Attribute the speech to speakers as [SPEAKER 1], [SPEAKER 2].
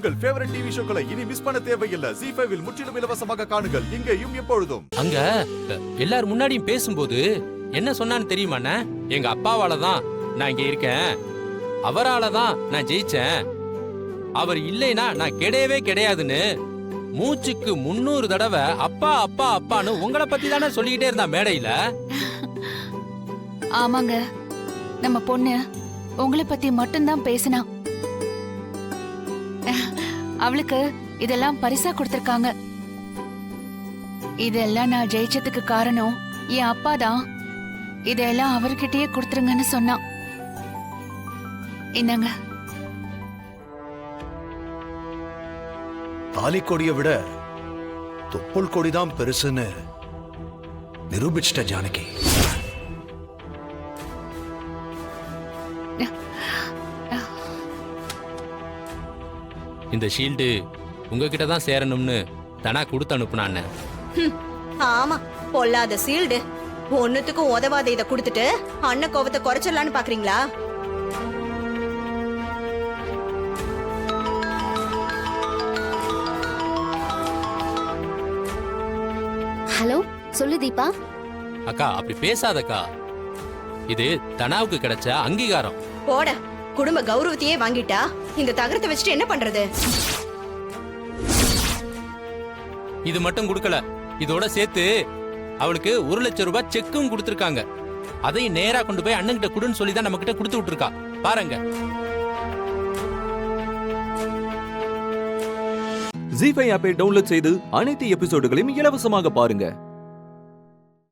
[SPEAKER 1] உங்கள் favourite TV ஷோக்களை இனி miss பண்ண தேவையில்லை. ZEE5 இல் முற்றிலும் இலவசமாக காணுங்கள். இங்கேயும் எப்பொழுதும்.
[SPEAKER 2] அங்க எல்லாரும் முன்னாடியும் பேசும்போது என்ன சொன்னான்னு தெரியுமாண்ணே? எங்க அப்பாவால தான் நான் இங்க இருக்கேன், அவரால தான் நான் ஜெயிச்சேன், அவர் இல்லைனா நான் கிடையவே கிடையாதுன்னு மூச்சுக்கு 300 தடவை அப்பா அப்பா அப்பான்னு உங்களை பத்தி தானே சொல்லிக்கிட்டே இருந்தா மேடையில.
[SPEAKER 3] ஆமாங்க, நம்ம பொண்ணு உங்களை பத்தி மட்டும்தான் பேசினா. அவளுக்கு இதெல்லாம் பரிசா கொடுத்திருக்காங்க. இதெல்லாம் நான் ஜெயிச்சதுக்கு காரணம் என் அப்பா தான். இதெல்லாம் அவர்கிட்டயே கொடுத்துருங்கன்னு சொன்னான். என்னங்க,
[SPEAKER 4] தாலி கொடியை விட தொப்புள் கொடிதான் பெருசுன்னு நிரூபிச்சிட்ட ஜானகி.
[SPEAKER 2] இந்த ஷீல்டு உங்ககிட்ட தான் சேரணும்னு தனா கொடுத்து அனுப்புனான்னு.
[SPEAKER 5] ஆமா, பொல்லாத சீல்டு. ஒன்னுத்துக்கும் உதவாத இத குடுத்துட்டு அண்ணன் கோவத்தை குறைச்சிடலான்னு பாக்குறீங்களா?
[SPEAKER 6] ஹலோ, சொல்லு தீபா.
[SPEAKER 2] அக்கா அப்படி பேசாதக்கா, இது தனாவுக்கு கிடைச்ச அங்கீகாரம்.
[SPEAKER 5] போட, குடும்ப கௌரவத்தையே வாங்கிட்டா இந்த தகரத்தை வச்சுட்டு என்ன பண்றது?
[SPEAKER 2] இது மட்டும் கொடுக்கல, இதோட சேர்த்து அவளுக்கு 1 லட்சம் ரூபாய் செக்கும் கொடுத்திருக்காங்க. அதையும் நேரா கொண்டு போய் அண்ணன் கிட்ட குடுன்னு சொல்லி தான் நம்ம கிட்ட கொடுத்து விட்டுருக்கா. பாருங்க.
[SPEAKER 7] ZEE5 ஆப்பை டவுன்லோட் செய்து அனைத்து எபிசோடுகளையும் இலவசமாக பாருங்க.